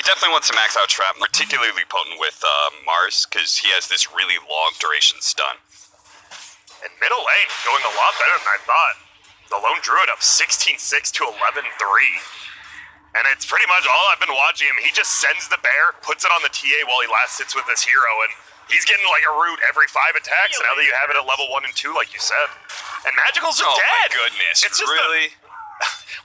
definitely wants to max out trap, particularly potent with Mars, because he has this really long duration stun. And middle lane going a lot better than I thought. The lone druid up 16-6 to 11-3. And it's pretty much all I've been watching him. He just sends the bear, puts it on the TA while he last sits with his hero, and he's getting like a root every 5 attacks. Now that you have it at level 1 and 2, like you said. And Magical's are dead. Oh my goodness, it's just really?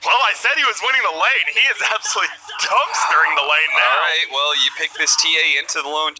Well, I said he was winning the lane. He is absolutely dumpstering the lane now. Alright, well, you pick this TA into the lone.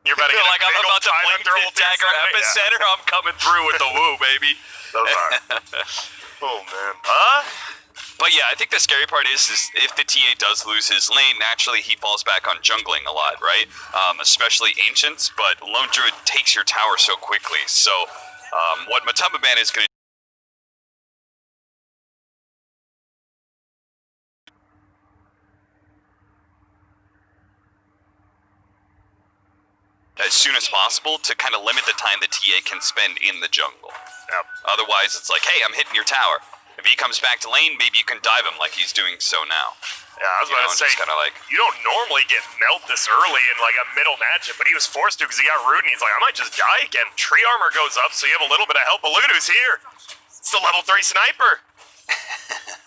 You're about to get like I'm about to blink the dagger epicenter. I'm coming through with the woo, baby. Those are. Oh man. But yeah, I think the scary part is if the TA does lose his lane, naturally he falls back on jungling a lot, right? Especially Ancients, but Lone Druid takes your tower so quickly. So what Matamba Man is going to as soon as possible to kind of limit the time the TA can spend in the jungle. Yep. Otherwise, it's like, hey, I'm hitting your tower. If he comes back to lane, maybe you can dive him like he's doing so now. Yeah, I was about to say, like, you don't normally get melt this early in like a middle matchup, but he was forced to because he got root and he's like, I might just die again. Tree armor goes up, so you have a little bit of help, but look at who's here. It's the level 3 sniper.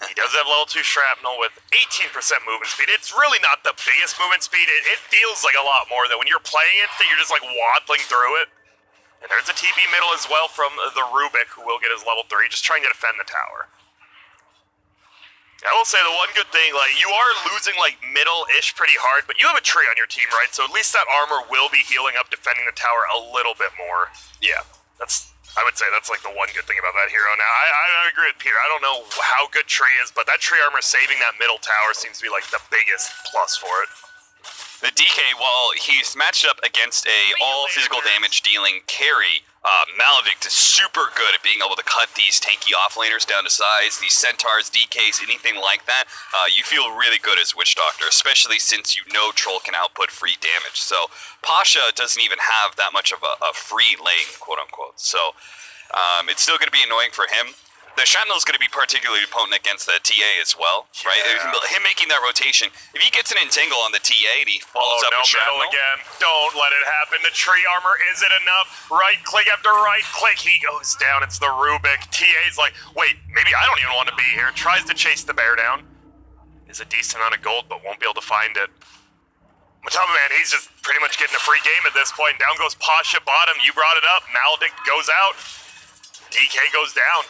He does have level 2 shrapnel with 18% movement speed. It's really not the biggest movement speed. It feels like a lot more that when you're playing it, you're just like waddling through it. And there's a TB middle as well from the Rubik, who will get his level 3, just trying to defend the tower. I will say the one good thing, like, you are losing like middle-ish pretty hard, but you have a tree on your team, right? So at least that armor will be healing up, defending the tower a little bit more. Yeah, I would say that's like the one good thing about that hero. Now, I agree with Peter. I don't know how good tree is, but that tree armor saving that middle tower seems to be like the biggest plus for it. The DK, while he's matched up against a all physical damage dealing carry, Malavik is super good at being able to cut these tanky offlaners down to size, these centaurs, DKs, anything like that. You feel really good as Witch Doctor, especially since you know Troll can output free damage. So Pasha doesn't even have that much of a free lane, quote unquote. So it's still going to be annoying for him. The Shrapnel is going to be particularly potent against the TA as well, right? Him making that rotation. If he gets an entangle on the TA and he follows up with Shrapnel again. Don't let it happen. The tree armor isn't enough. Right click after right click. He goes down. It's the Rubik. TA's like, wait, maybe I don't even want to be here. Tries to chase the bear down. Is a decent amount of gold, but won't be able to find it. Matamba Man, he's just pretty much getting a free game at this point. Down goes Pasha bottom. You brought it up. Maledict goes out. DK goes down.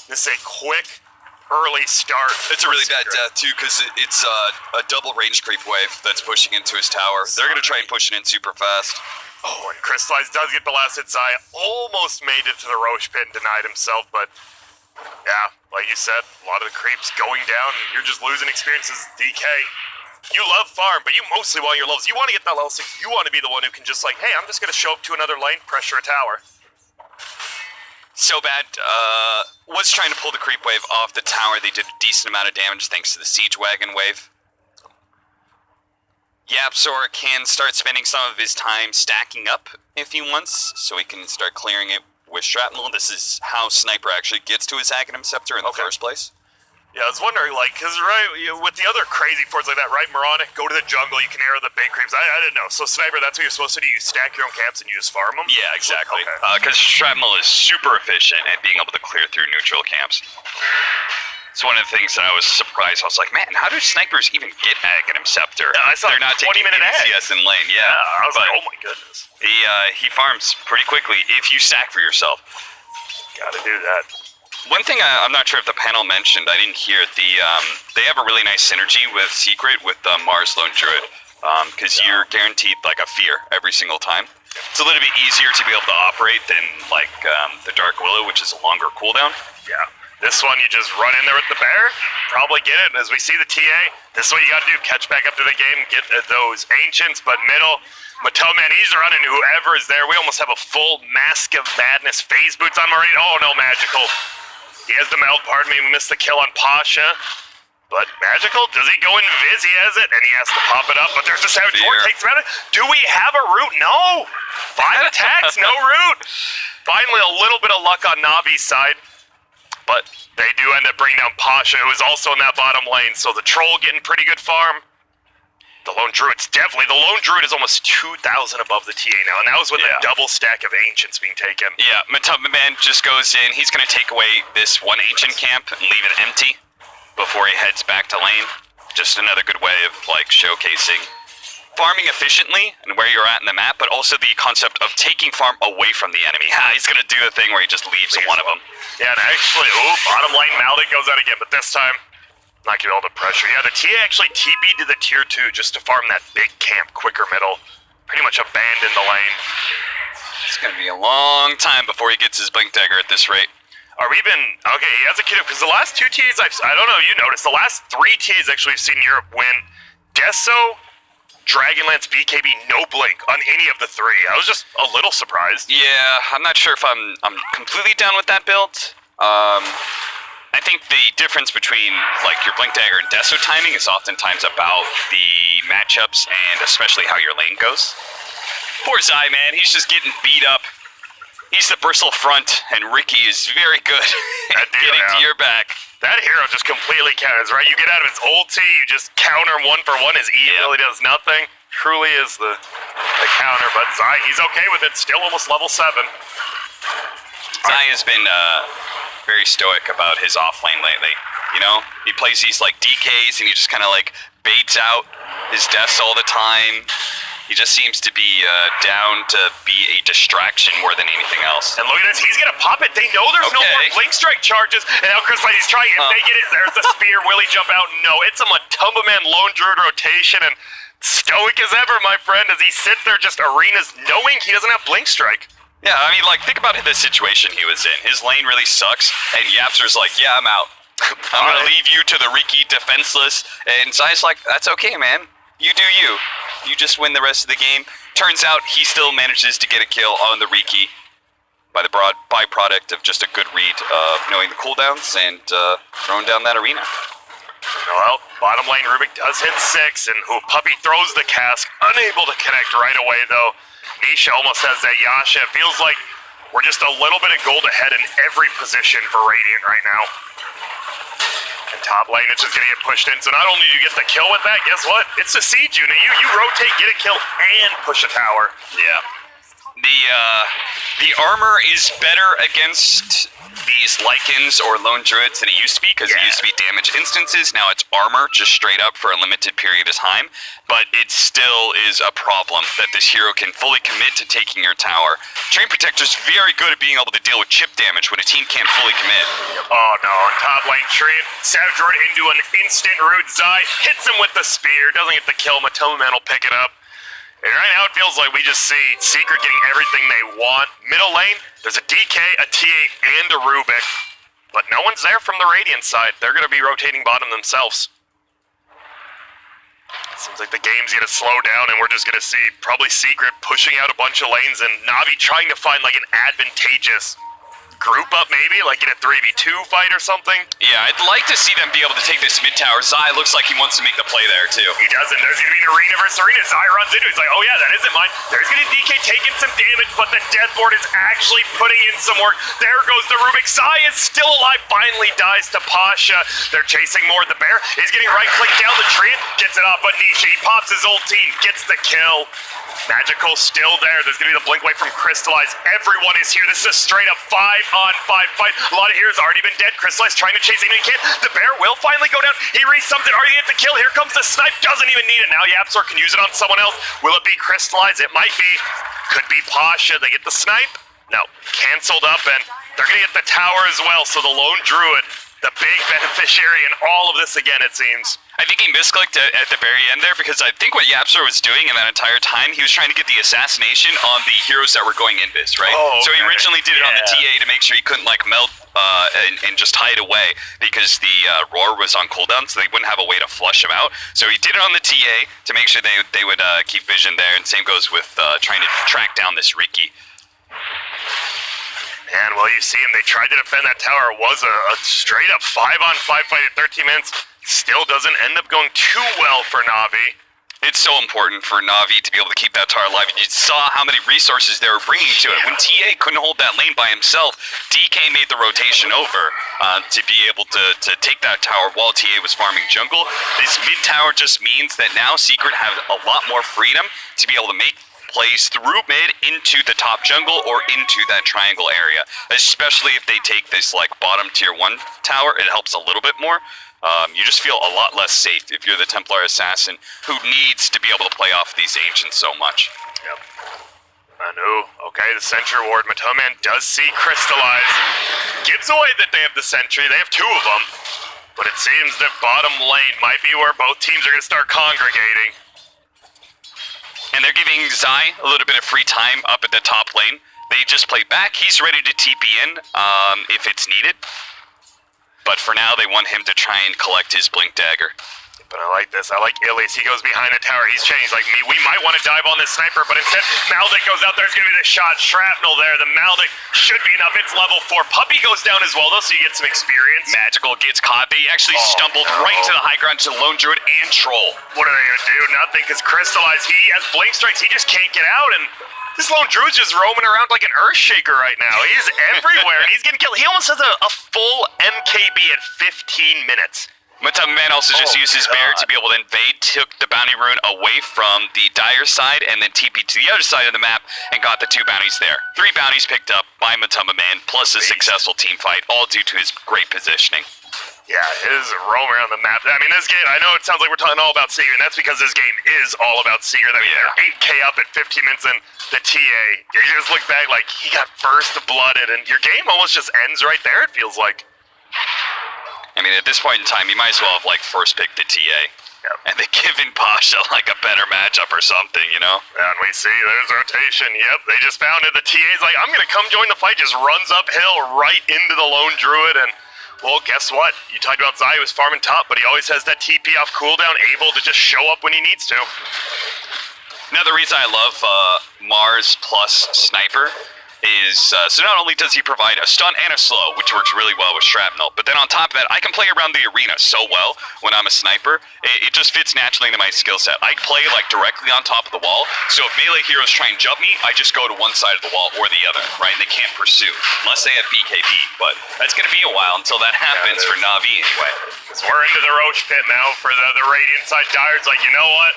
This is a quick, early start. It's a really bad death, too, because it's a double range creep wave that's pushing into his tower. They're going to try and push it in super fast. Oh, and Crystallize does get the last hit. Zaya almost made it to the Roche pit and denied himself, but yeah, like you said, a lot of the creeps going down, and you're just losing experiences. DK, you love farm, but you mostly want your levels. You want to get that level 6. You want to be the one who can just like, hey, I'm just going to show up to another lane, pressure a tower. So bad, was trying to pull the creep wave off the tower. They did a decent amount of damage thanks to the siege wagon wave. Yapzor can start spending some of his time stacking up if he wants, so he can start clearing it with Shrapnel. This is how Sniper actually gets to his Aghanim Scepter in the first place. Yeah, I was wondering, like, because, with the other crazy forts like that, right, Moronic, go to the jungle, you can arrow the big creeps. I didn't know. So, Sniper, that's what you're supposed to do. You stack your own camps and you just farm them? Yeah, exactly. Okay. Because Shrapnel is super efficient at being able to clear through neutral camps. It's one of the things that I was surprised. I was like, man, how do Snipers even get Aghanim Scepter? Yeah, I saw They're not 20 taking minute ad. CS in lane, yeah. I was like, oh my goodness. He farms pretty quickly if you stack for yourself. Gotta do that. One thing I'm not sure if the panel mentioned, I didn't hear it. They have a really nice synergy with Secret with Mars Lone Druid, because you're guaranteed like a fear every single time. It's a little bit easier to be able to operate than like the Dark Willow, which is a longer cooldown. Yeah. This one, you just run in there with the bear, probably get it. And as we see the TA, this is what you gotta do. Catch back up to the game, get those ancients, but middle. Matoman, he's running whoever is there. We almost have a full Mask of Madness phase boots on Marine. Oh no, Magical. He has the meld, pardon me, we missed the kill on Pasha. But Magical, does he go in Viz? He has it, and he has to pop it up. But there's the Savage Sword, takes him out. Do we have a root? No! 5 attacks, no root! Finally, a little bit of luck on Navi's side. But they do end up bringing down Pasha, who is also in that bottom lane. So the Troll getting pretty good farm. The Lone Druid's definitely, the Lone Druid is almost 2,000 above the TA now, and that was with a double stack of Ancients being taken. Yeah, Matuman just goes in, he's going to take away this one Ancient camp and leave it empty before he heads back to lane. Just another good way of, like, showcasing farming efficiently and where you're at in the map, but also the concept of taking farm away from the enemy. He's going to do the thing where he just leaves one of them. Yeah, and actually, bottom lane, Maldic goes out again, but this time, not giving all the pressure. Yeah, the TA actually TB'd to the tier 2 just to farm that big camp quicker middle. Pretty much abandoned the lane. It's going to be a long time before he gets his Blink Dagger at this rate. Are we even... Okay, he has a kid, because the last 2 TAs I don't know if you noticed, the last 3 TAs actually we've seen Europe win. Deso, Dragonlance, BKB, no Blink on any of the 3. I was just a little surprised. Yeah, I'm not sure if I'm completely down with that build. I think the difference between like your Blink Dagger and Deso timing is oftentimes about the matchups and especially how your lane goes. Poor Zai, man, he's just getting beat up. He's the bristle front, and Ricky is very good at getting to your back. That hero just completely counters, right? You get out of his ulti, you just counter him 1-for-1. His E really does nothing. Truly is the counter, but Zai, he's okay with it. Still almost level 7. Zai has been very stoic about his offlane lately. You know, he plays these like DKs and he just kind of like baits out his deaths all the time. He just seems to be down to be a distraction more than anything else. And look at this, he's gonna pop it. They know there's no more Blink Strike charges. And now Chris he's trying, if they get it, there's the spear. Will he jump out? No, it's a Matumba Man Lone Druid rotation, and stoic as ever, my friend, as he sits there just arenas knowing he doesn't have Blink Strike. Yeah, I mean, like, think about the situation he was in. His lane really sucks, and Yapster's like, yeah, I'm out. I'm gonna leave you to the Riki defenseless. And Zai's like, that's okay, man. You do you. You just win the rest of the game. Turns out he still manages to get a kill on the Riki by the broad byproduct of just a good read of knowing the cooldowns and throwing down that arena. Well, bottom lane, Rubik does hit 6, and Puppy throws the cask, unable to connect right away, though. Nisha almost has that Yasha. It feels like we're just a little bit of gold ahead in every position for Radiant right now. And top lane, it's just going to get pushed in. So not only do you get the kill with that, guess what? It's a siege unit. You rotate, get a kill, and push a tower. Yeah. The armor is better against these Lycans or Lone Druids than it used to be, because it used to be damage instances. Now it's armor, just straight up for a limited period of time. But it still is a problem that this hero can fully commit to taking your tower. Train Protector's very good at being able to deal with chip damage when a team can't fully commit. Oh no, on top lane, Treant, Savage Road into an instant root. Zai hits him with the spear, doesn't get the kill. Matoma Man will pick it up. And right now it feels like we just see Secret getting everything they want. Middle lane, there's a DK, a TA, and a Rubik. But no one's there from the Radiant side. They're going to be rotating bottom themselves. It seems like the game's going to slow down, and we're just going to see probably Secret pushing out a bunch of lanes and Navi trying to find like an advantageous group up maybe, like in a 3v2 fight or something. Yeah, I'd like to see them be able to take this mid tower. Zai looks like he wants to make the play there too. He doesn't. There's going to be an arena versus arena. Zai runs into it. He's like, oh yeah, that isn't mine. There's going to be DK taking some damage, but the deathboard is actually putting in some work. There goes the Rubik. Zai is still alive. Finally dies to Pasha. They're chasing more. The bear is getting right-clicked down the tree. Gets it off, but Nishi, he pops his ulti, gets the kill. Magical still there. There's going to be the blink away from Crystallize. Everyone is here. This is a straight-up 5-on-5 fight. A lot of heroes already been dead. Crystallize trying to chase anything he can. The bear will finally go down. He reads something. Already hit the kill. Here comes the snipe. Doesn't even need it. Now Yapsor can use it on someone else. Will it be Crystallize? It might be. Could be Pasha. They get the snipe. No. Canceled up, and they're going to get the tower as well. So the lone druid, the big beneficiary in all of this again, it seems. I think he misclicked at the very end there because I think what Yapsor was doing in that entire time, he was trying to get the assassination on the heroes that were going invis, right? Oh, okay. So he originally did it on the TA to make sure he couldn't like melt and just hide away because the roar was on cooldown, so they wouldn't have a way to flush him out. So he did it on the TA to make sure they would keep vision there, and same goes with trying to track down this Riki. And well, you see him, they tried to defend that tower. It was a straight up 5-on-5 fight at 13 minutes. Still doesn't end up going too well for Navi. It's so important for Navi to be able to keep that tower alive. You saw how many resources they were bringing to it. When TA couldn't hold that lane by himself, DK made the rotation over to be able to take that tower while TA was farming jungle. This mid tower just means that now Secret have a lot more freedom to be able to make plays through mid into the top jungle or into that triangle area, especially if they take this like bottom tier 1 tower. It helps a little bit more. You just feel a lot less safe if you're the Templar Assassin who needs to be able to play off these Ancients so much. Yep. Anu, okay, the Sentry Ward. Matoman does see Crystallize. Gives away that they have the Sentry. They have 2 of them. But it seems that bottom lane might be where both teams are going to start congregating. And they're giving Zai a little bit of free time up at the top lane. They just play back. He's ready to TP in if it's needed. But for now, they want him to try and collect his Blink Dagger. But I like this. I like Illies. He goes behind the tower. He's changed. Like me, we might want to dive on this sniper, but instead, Maldic goes out. There's going to be the shot. Shrapnel there. The Maldic should be enough. It's level 4. Puppy goes down as well, though, so you get some experience. Magical gets caught. They actually stumbled right into the high ground to Lone Druid and Troll. What are they going to do? Nothing, because Crystallize, he has Blink Strikes. He just can't get out, and this Lone Druid's just roaming around like an Earthshaker right now. He is everywhere, and he's getting killed. He almost has a full MKB at 15 minutes. Matama Man also just used his bear to be able to invade, took the bounty rune away from the Dire side, and then TP'd to the other side of the map and got the 2 bounties there. 3 bounties picked up by Matama Man, plus a successful team fight, all due to his great positioning. Yeah, his roam around the map. I mean, this game, I know it sounds like we're talking all about Secret, and that's because this game is all about Secret. I mean, they're 8K up at 15 minutes, and the TA, you just look back like he got first blooded, and your game almost just ends right there, it feels like. I mean, at this point in time, you might as well have, like, first picked the TA. Yep. And they given Pasha, like, a better matchup or something, you know? And we see there's rotation. Yep, they just found it. The TA's like, I'm going to come join the fight, just runs uphill right into the Lone Druid. And, well, guess what? You talked about Zai was farming top, but he always has that TP off cooldown, able to just show up when he needs to. Another reason I love Mars plus Sniper is, so not only does he provide a stun and a slow, which works really well with Shrapnel, but then on top of that, I can play around the arena so well when I'm a sniper. It just fits naturally into my skill set. I play like directly on top of the wall, so if melee heroes try and jump me, I just go to one side of the wall or the other, right? And they can't pursue, unless they have BKB, but that's going to be a while until that happens for Navi anyway. So we're into the Roche pit now for the Radiant side. Dire's like, you know what?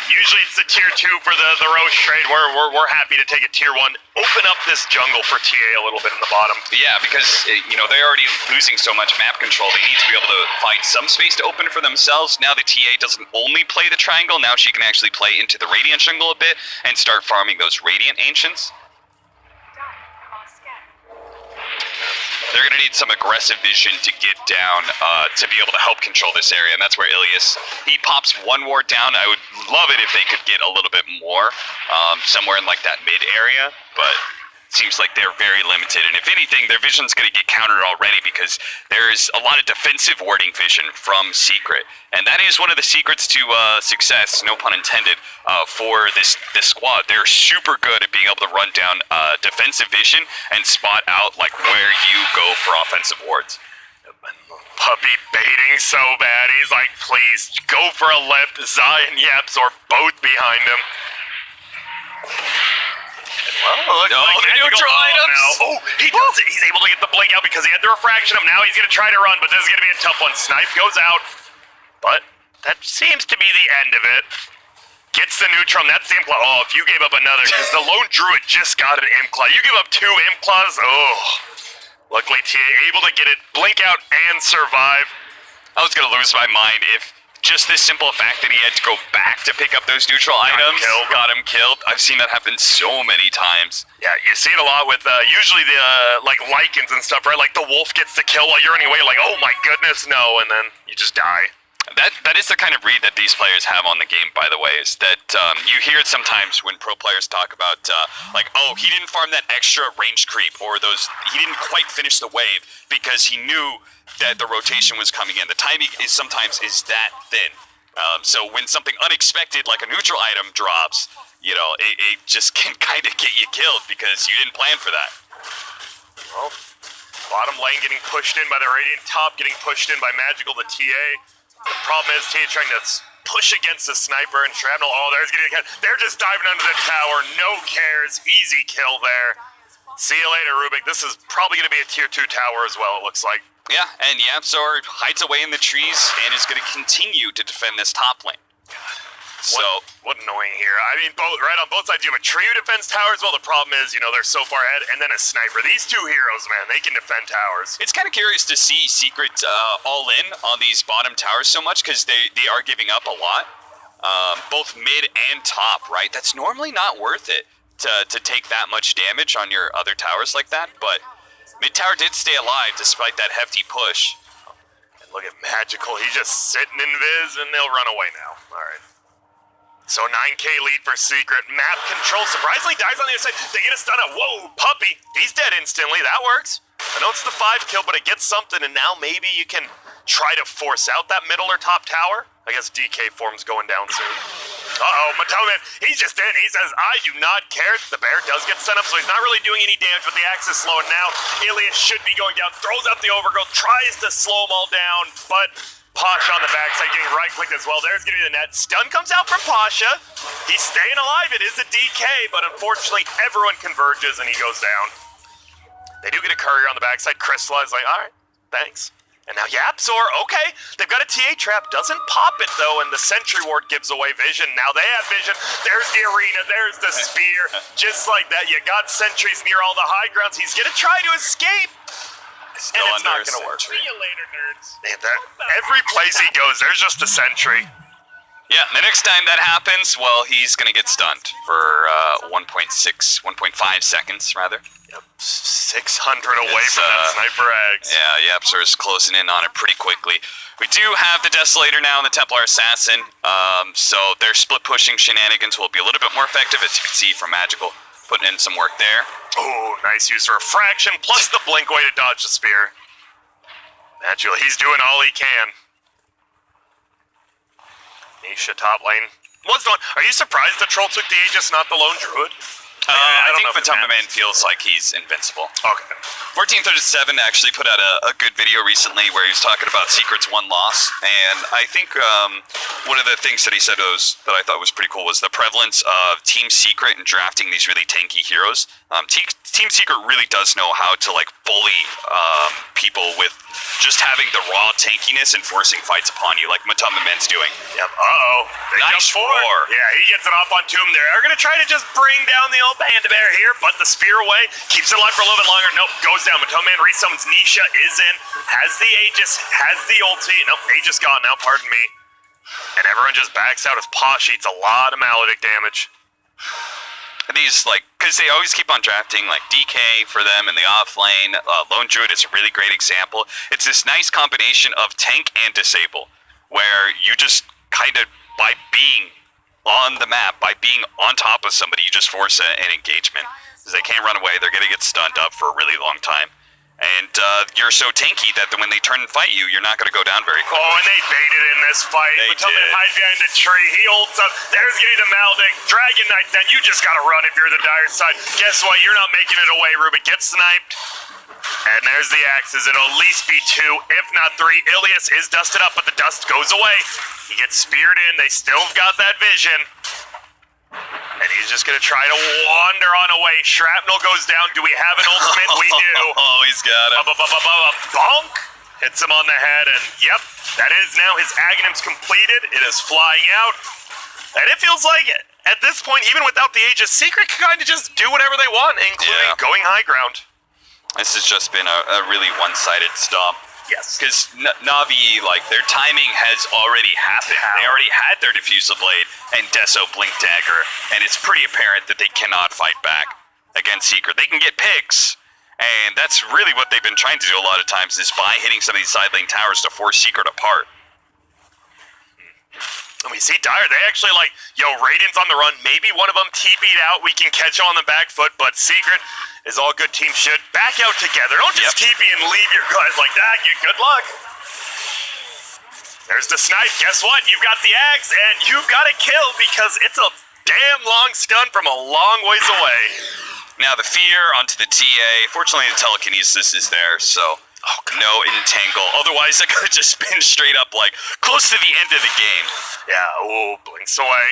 Usually it's the tier 2 for the Roche trade. We're happy to take a tier 1. Open up this jungle for TA a little bit in the bottom. Yeah, because, you know, they're already losing so much map control. They need to be able to find some space to open for themselves. Now the TA doesn't only play the triangle. Now she can actually play into the Radiant jungle a bit and start farming those Radiant Ancients. They're going to need some aggressive vision to get down to be able to help control this area, and that's where Ilias, he pops 1 ward down. I would love it if they could get a little bit more somewhere in like that mid area, but seems like they're very limited. And if anything, their vision's going to get countered already because there's a lot of defensive warding vision from Secret. And that is one of the secrets to success, no pun intended, for this squad. They're super good at being able to run down defensive vision and spot out like where you go for offensive wards. Puppy baiting so bad. He's like, please, go for a left. Zai and Yaps are both behind him. Well, the neutral items. Now. Oh, he does it. He's able to get the blink out because he had the refraction up. Now he's going to try to run, but this is going to be a tough one. Snipe goes out, but that seems to be the end of it. Gets the neutron. That's the Imp-Claw. Oh, if you gave up another, because the lone druid just got an Imp-Claw. You give up 2 Imp-Claws. Oh. Luckily, TA able to get it, blink out, and survive. I was going to lose my mind if just this simple fact that he had to go back to pick up those neutral items got him killed. I've seen that happen so many times. Yeah, you see it a lot with usually the like Lycans and stuff, right? Like the wolf gets the kill while you're running away, like, oh my goodness, no, and then you just die. That is the kind of read that these players have on the game, by the way, is that you hear it sometimes when pro players talk about, like, oh, he didn't farm that extra range creep, or he didn't quite finish the wave because he knew that the rotation was coming in. The timing sometimes is that thin. So when something unexpected, like a neutral item drops, you know, it just can kind of get you killed because you didn't plan for that. Well, bottom lane getting pushed in by the Radiant, top getting pushed in by Magical, the TA. The problem is TA trying to push against the sniper and Shrapnel. Oh, they're just diving under the tower. No cares. Easy kill there. See you later, Rubik. This is probably going to be a tier 2 tower as well, it looks like. Yeah, and Yapzor hides away in the trees and is going to continue to defend this top lane. So what annoying here. I mean, right on both sides, you have a trio defense towers. Well, the problem is, you know, they're so far ahead, and then a sniper. These 2 heroes, man, they can defend towers. It's kind of curious to see Secret all in on these bottom towers so much because they are giving up a lot, both mid and top, right? That's normally not worth it to take that much damage on your other towers like that, but mid tower did stay alive despite that hefty push. And look at Magical. He's just sitting in Viz, and they'll run away now. All right. So 9k lead for Secret. Map control surprisingly dies on the other side. They get a stun up. Whoa, Puppy. He's dead instantly. That works. I know it's the 5 kill, but it gets something, and now maybe you can try to force out that middle or top tower. I guess DK form's going down soon. Uh-oh, Matoman, he's just in. He says, I do not care. The bear does get stun up, so he's not really doing any damage, but the axe is slowing now. Ilias should be going down. Throws out the overgrowth, tries to slow them all down, but Pasha on the backside getting right-clicked as well. There's going to be the net. Stun comes out from Pasha. He's staying alive. It is a DK, but unfortunately everyone converges and he goes down. They do get a courier on the backside. Crystallize like, all right, thanks. And now Yapzor, okay. They've got a TA trap. Doesn't pop it, though, and the Sentry Ward gives away vision. Now they have vision. There's the arena. There's the spear. Just like that, you got sentries near all the high grounds. He's going to try to escape. Still and it's not going to work. See you later, nerds. Every place he goes, there's just a sentry. Yeah, the next time that happens, well, he's going to get stunned for 1.5 seconds, rather. Yep, 600 away from that sniper axe. Yeah, Yapzor is closing in on it pretty quickly. We do have the Desolator now and the Templar Assassin, so their split pushing shenanigans will be a little bit more effective, as you can see from Magical putting in some work there. Oh, nice use of refraction, plus the blink way to dodge the spear. Magical, he's doing all he can. Nisha top lane. Are you surprised the troll took the Aegis, not the lone druid? I think Matoma Man feels like he's invincible. Okay. 1437 actually put out a good video recently where he was talking about Secret's 1 loss, and I think one of the things that he said that I thought was pretty cool was the prevalence of Team Secret and drafting these really tanky heroes. Team Secret really does know how to like bully people with just having the raw tankiness and forcing fights upon you, like Matoma Man's doing. Yep. Uh-oh. Nice roar. Yeah, he gets it off on Tomb there. They're going to try to just bring down the old Panda Bear here, but the spear away. Keeps it alive for a little bit longer. Nope, goes down. Matoma Man resummons. Nisha is in. Has the Aegis. Has the ulti. Nope, Aegis gone now, pardon me. And everyone just backs out as Posh eats a lot of Maledict damage. These, like, because they always keep on drafting, like, DK for them in the off lane. Lone Druid is a really great example. It's this nice combination of tank and disable, where you just kind of, by being on the map, by being on top of somebody, you just force an engagement. They can't run away. They're going to get stunned up for a really long time. And you're so tanky that when they turn and fight you, you're not going to go down very quickly. Oh, and they baited in this fight. They Matome did. hides behind the tree. He holds up. There's getting the Maldic. Dragon Knight, then you just got to run if you're the dire side. Guess what? You're not making it away, Ruben. Get sniped. And there's the axes. It'll at least be 2, if not 3. Ilias is dusted up, but the dust goes away. He gets speared in. They still got that vision. And he's just going to try to wander on away. Shrapnel goes down. Do we have an ultimate? We do. Oh, he's got him. Bonk! Hits him on the head, and yep, that is now his Agonim's completed. It is flying out. And it feels like, at this point, even without the Aegis, Secret can kind of just do whatever they want, including going high ground. This has just been a really one-sided stomp. Yes. Because Navi, like, their timing has already happened. They already had their Diffusal Blade and Deso Blink Dagger, and it's pretty apparent that they cannot fight back against Secret. They can get picks, and that's really what they've been trying to do a lot of times, is by hitting some of these side lane towers to force Secret apart. And we see Dire, they actually like, yo, Radiant's on the run. Maybe one of them TP'd out. We can catch him on the back foot, but Secret, as all good teams should, back out together. Don't just TP and leave your guys like that. Good luck. There's the snipe. Guess what? You've got the axe, and you've got to kill because it's a damn long stun from a long ways away. Now the fear onto the TA. Fortunately, the telekinesis is there, so no entangle. Otherwise, it could have just been straight up, like, close to the end of the game. Yeah, oh, blinks away.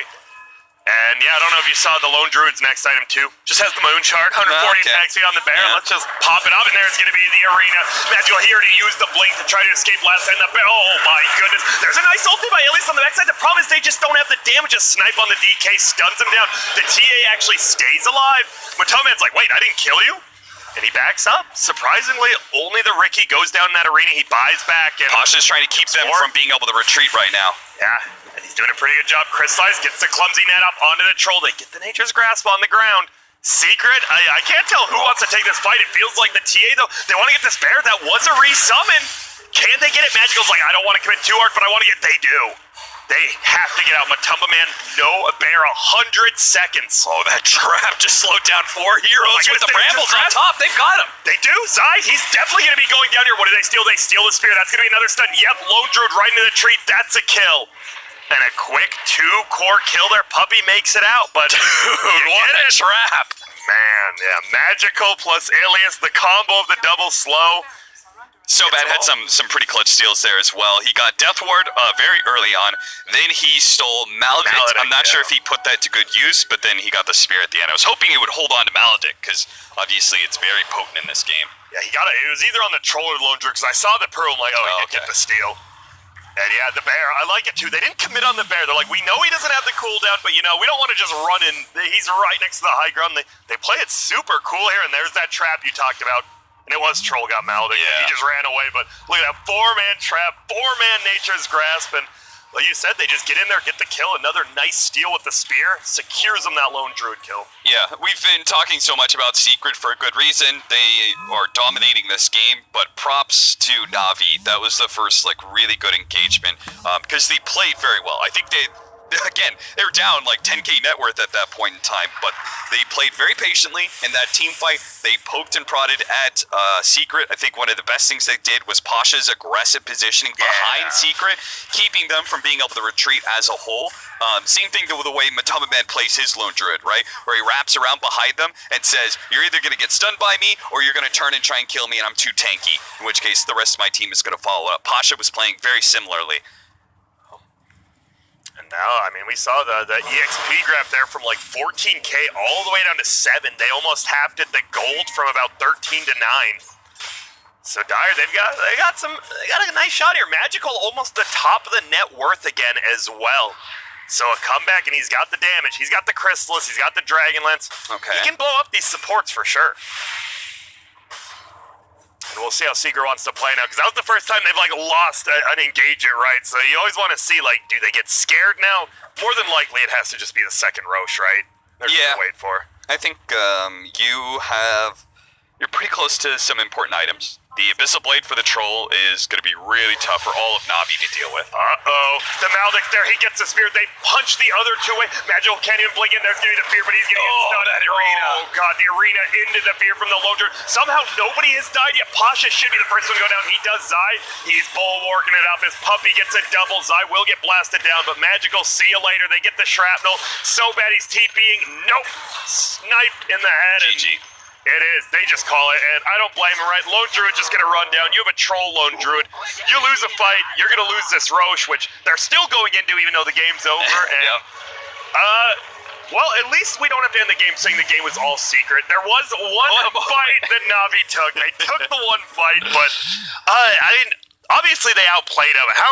And yeah, I don't know if you saw the Lone Druid's next item too. Just has the moon shard, 140 attack speed on the bear. Yeah. Let's just pop it up, and there's going to be the arena. Magical here to use the blink to try to escape last time. Oh my goodness. There's a nice ulti by Ilias on the backside. The problem is they just don't have the damage. A snipe on the DK stuns him down. The TA actually stays alive. Matoman's like, wait, I didn't kill you? And he backs up. Surprisingly, only the Ricky goes down in that arena. He buys back. And Pasha's trying to keep them from being able to retreat right now. yeah, and he's doing a pretty good job. Crystallize gets the clumsy net up onto the troll. They get the Nature's Grasp on the ground. Secret, I can't tell who wants to take this fight. It feels like the TA, though. They want to get this bear. That was a resummon. Can they get it? Magical's like, I don't want to commit too hard, but I want to get. They do. They have to get out. Matumba Man, no bear, 100 seconds. Oh, that trap just slowed down 4 heroes with the brambles on top. They've got him. They do. Zai, he's definitely going to be going down here. What do they steal? They steal the spear. That's going to be another stun. Yep, Lone Druid right into the tree. That's a kill. And a quick 2-core kill there. Puppy makes it out, but What a trap. Man, yeah, Magical plus Alias, the combo of the double slow. So bad had some pretty clutch steals there as well. He got Death Ward very early on. Then he stole Maledict. I'm not sure if he put that to good use, but then he got the spear at the end. I was hoping he would hold on to Maledict, because obviously it's very potent in this game. Yeah, he got it. It was either on the troll or the Lone Druid, because I saw the Pearl, I'm like, oh, he did get the steal. And yeah, the bear, I like it too. They didn't commit on the bear. They're like, we know he doesn't have the cooldown, but you know, we don't want to just run in. He's right next to the high ground. They play it super cool here, and there's that trap you talked about. And it was Troll got Maledict. Yeah. He just ran away, but look at that 4-man trap, 4-man Nature's Grasp, and like you said, they just get in there, get the kill. Another nice steal with the spear, secures them that Lone Druid kill. Yeah, we've been talking so much about Secret for a good reason. They are dominating this game, but props to Navi. That was the first, like, really good engagement, because they played very well. I think they were down like 10k net worth at that point in time, but they played very patiently in that team fight. They poked and prodded at Secret. I think one of the best things they did was Pasha's aggressive positioning behind Secret, keeping them from being able to retreat as a whole. Same thing with the way Matumba Man plays his Lone Druid, right? Where he wraps around behind them and says, you're either going to get stunned by me, or you're going to turn and try and kill me, and I'm too tanky, in which case the rest of my team is going to follow up. Pasha was playing very similarly. And now, I mean, we saw the EXP grab there from like 14k all the way down to 7. They almost halved it, the gold from about 13 to 9. So Dire, they got a nice shot here. Magical almost the top of the net worth again as well. So a comeback, and he's got the damage. He's got the Chrysalis. He's got the Dragon Lance. Okay. He can blow up these supports for sure. And we'll see how Secret wants to play now, because that was the first time they've like lost an engager, right? So you always want to see, like, do they get scared now? More than likely, it has to just be the second Roche, right? They're just to wait for. I think you're pretty close to some important items. The Abyssal Blade for the Troll is going to be really tough for all of Navi to deal with. Uh-oh. The Maldic there, he gets the spear. They punch the other two away. Magical can't even blink in there, getting the fear, but he's getting stunned. That arena. Oh, God, the arena into the fear from the Lone Druid. Somehow nobody has died yet. Pasha should be the first one to go down. He does Zai. He's bulwarking it up. His puppy gets a double. Zai will get blasted down, but Magical, see you later. They get the shrapnel. So bad he's TPing. Nope. Sniped in the head. GG. It is. They just call it, and I don't blame him, right? Lone Druid just gonna run down. You have a troll Lone Druid. You lose a fight, you're gonna lose this Roche, which they're still going into even though the game's over. And well, at least we don't have to end the game saying the game was all secret. There was one fight that Navi took. They took the one fight, but I mean, obviously they outplayed him. How